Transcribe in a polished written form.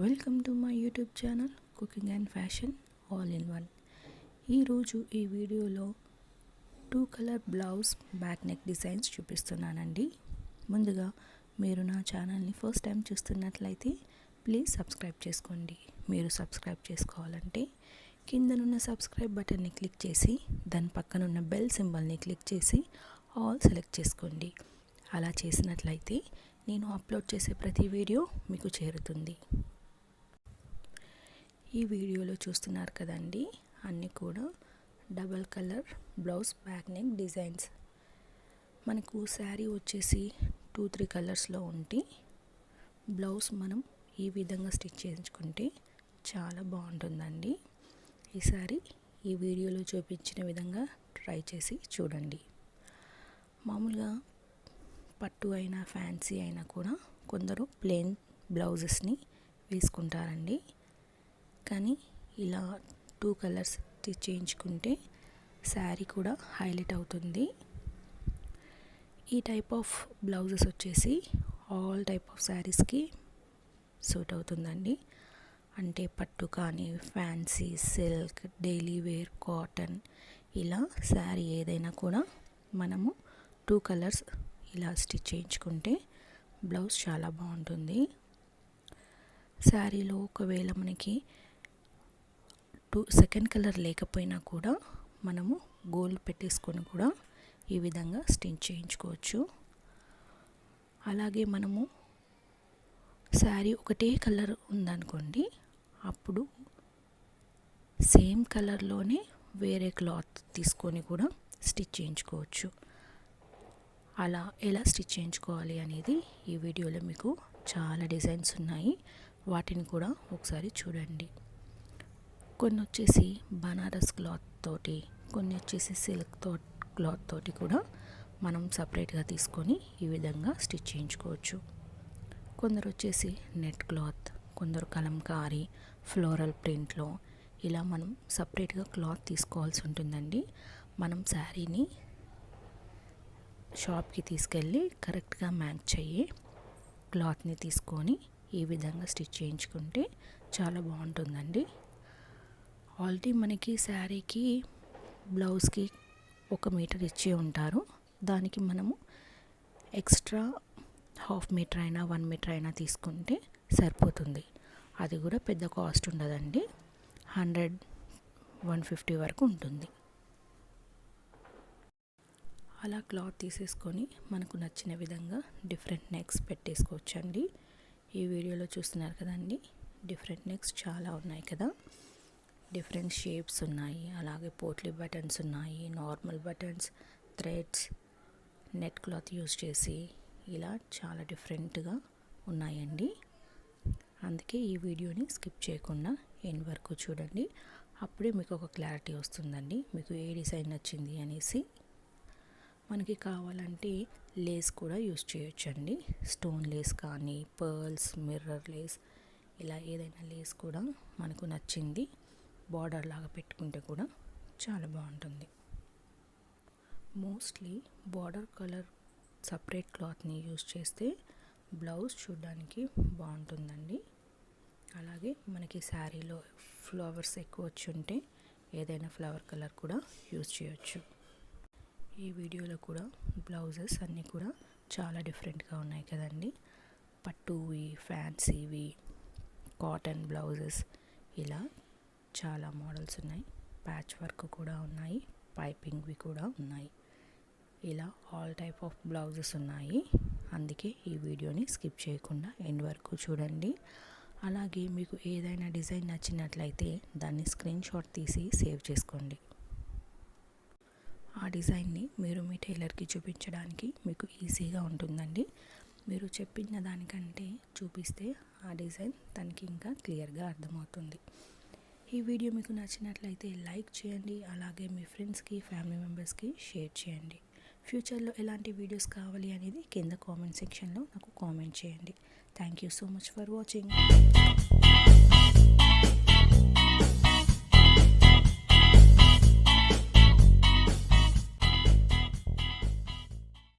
Welcome to my YouTube channel cooking and fashion all in one. ఈరోజు ఈ వీడియోలో 2 colour blouse back neck designs చూపిస్తున్నానండి. ముందుగా మీరు నా ఛానల్ని ఫస్ట్ టైం చూస్తున్నట్లయితే ప్లీజ్ సబ్స్క్రైబ్ చేసుకోండి. మీరు సబ్స్క్రైబ్ చేసుకోవాలంటే కిందనున్న సబ్స్క్రైబ్ బటన్ని క్లిక్ చేసి దాని పక్కనున్న బెల్ సింబల్ని క్లిక్ చేసి ఆల్ సెలెక్ట్ చేసుకోండి. అలా చేసినట్లయితే నేను అప్లోడ్ చేసే ప్రతి వీడియో మీకు చేరుతుంది. ఈ వీడియోలో చూస్తున్నారు కదండి, అన్నీ కూడా double colour blouse back neck designs. మనకు శారీ వచ్చేసి 2-3 కలర్స్లో ఉంటే బ్లౌజ్ మనం ఈ విధంగా స్టిచ్ చేయించుకుంటే చాలా బాగుంటుందండి. ఈసారి ఈ వీడియోలో చూపించిన విధంగా ట్రై చేసి చూడండి. మామూలుగా పట్టు అయినా ఫ్యాన్సీ అయినా కూడా కొందరు ప్లెయిన్ బ్లౌజెస్ని వేసుకుంటారండి. కానీ ఇలా 2 కలర్స్ స్టిచ్ చేయించుకుంటే శారీ కూడా హైలైట్ అవుతుంది. ఈ టైప్ ఆఫ్ బ్లౌజెస్ వచ్చేసి ఆల్ టైప్ ఆఫ్ శారీస్కి సూట్ అవుతుందండి. అంటే పట్టు కానీ fancy, silk, daily wear, cotton, ఇలా శారీ ఏదైనా కూడా మనము 2 కలర్స్ ఇలా స్టిచ్ చేయించుకుంటే బ్లౌజ్ చాలా బాగుంటుంది. శారీలో ఒకవేళ మనకి సెకండ్ కలర్ లేకపోయినా కూడా మనము గోల్డ్ పెట్టేసుకొని కూడా ఈ విధంగా స్టిచ్ చేయించుకోవచ్చు. అలాగే మనము శారీ ఒకటే కలర్ ఉందనుకోండి, అప్పుడు సేమ్ కలర్లోనే వేరే క్లాత్ తీసుకొని కూడా స్టిచ్ చేయించుకోవచ్చు. అలా ఎలా స్టిచ్ చేయించుకోవాలి అనేది ఈ వీడియోలో మీకు చాలా డిజైన్స్ ఉన్నాయి. వాటిని కూడా ఒకసారి చూడండి. కొన్ని వచ్చేసి బనారస్ క్లాత్ తోటి, కొన్ని వచ్చేసి సిల్క్ క్లాత్ తోటి కూడా మనం సపరేట్గా తీసుకొని ఈ విధంగా స్టిచ్ చేయించుకోవచ్చు. కొందరు వచ్చేసి నెట్ క్లాత్, కొందరు కలంకారీ, ఫ్లోరల్ ప్రింట్లో ఇలా మనం సపరేట్గా క్లాత్ తీసుకోవాల్సి ఉంటుందండి. మనం శారీని షాప్కి తీసుకెళ్ళి కరెక్ట్గా మ్యాచ్ అయ్యే క్లాత్ని తీసుకొని ఈ విధంగా స్టిచ్ చేయించుకుంటే చాలా బాగుంటుందండి. ఆల్రెడీ మనకి శారీకి బ్లౌజ్కి 1 మీటర్ ఇచ్చే ఉంటారు. దానికి మనము ఎక్స్ట్రా 1/2 మీటర్ అయినా 1 మీటర్ అయినా తీసుకుంటే సరిపోతుంది. అది కూడా పెద్ద కాస్ట్ ఉండదండి. 100-150 వరకు ఉంటుంది. అలా క్లాత్ తీసేసుకొని మనకు నచ్చిన విధంగా డిఫరెంట్ నెక్స్ పెట్టేసుకోవచ్చండి. ఈ వీడియోలో చూస్తున్నారు కదండి, డిఫరెంట్ నెక్స్ చాలా ఉన్నాయి కదా. డిఫరెంట్ షేప్స్ ఉన్నాయి. అలాగే పోట్లీ బటన్స్ ఉన్నాయి, normal buttons, threads, net cloth use చేసి ఇలా చాలా డిఫరెంట్గా ఉన్నాయండి. అందుకే ఈ వీడియోని స్కిప్ చేయకుండా ఎండ్ వరకు చూడండి. అప్పుడే మీకు ఒక క్లారిటీ వస్తుందండి, మీకు ఏ డిజైన్ నచ్చింది అనేసి. మనకి కావాలంటే లేస్ కూడా యూజ్ చేయొచ్చండి. స్టోన్ లేస్ కానీ, పర్ల్స్, మిర్రర్ లేస్, ఇలా ఏదైనా లేస్ కూడా మనకు నచ్చింది బార్డర్ లాగా పెట్టుకుంటే కూడా చాలా బాగుంటుంది. మోస్ట్లీ బార్డర్ కలర్ సపరేట్ క్లాత్ని యూజ్ చేస్తే బ్లౌజ్ చూడడానికి బాగుంటుందండి. అలాగే మనకి శారీలో ఫ్లవర్స్ ఎక్కువ వచ్చి ఉంటే ఏదైనా ఫ్లవర్ కలర్ కూడా యూజ్ చేయొచ్చు. ఈ వీడియోలో కూడా బ్లౌజెస్ అన్నీ కూడా చాలా డిఫరెంట్గా ఉన్నాయి కదండి. పట్టువి, ఫ్యాన్సీవి, కాటన్ బ్లౌజెస్, ఇలా చాలా మోడల్స్ ఉన్నాయి. ప్యాచ్ వర్క్ కూడా ఉన్నాయి, పైపింగ్వి కూడా ఉన్నాయి. ఇలా ఆల్ టైప్ ఆఫ్ బ్లౌజెస్ ఉన్నాయి. అందుకే ఈ వీడియోని స్కిప్ చేయకుండా ఎండ్ వరకు చూడండి. అలాగే మీకు ఏదైనా డిజైన్ నచ్చినట్లయితే దాన్ని స్క్రీన్ షాట్ తీసి సేవ్ చేసుకోండి. ఆ డిజైన్ని మీరు మీ టైలర్కి చూపించడానికి మీకు ఈజీగా ఉంటుందండి. మీరు చెప్పిన దానికంటే చూపిస్తే ఆ డిజైన్ తనకి ఇంకా క్లియర్గా అర్థమవుతుంది. ఈ వీడియో మీకు నచ్చినట్లయితే లైక్ చేయండి. అలాగే మీ ఫ్రెండ్స్కి, ఫ్యామిలీ మెంబర్స్కి షేర్ చేయండి. ఫ్యూచర్లో ఎలాంటి వీడియోస్ కావాలి అనేది కింద కామెంట్ సెక్షన్లో నాకు కామెంట్ చేయండి. Thank you so much for watching.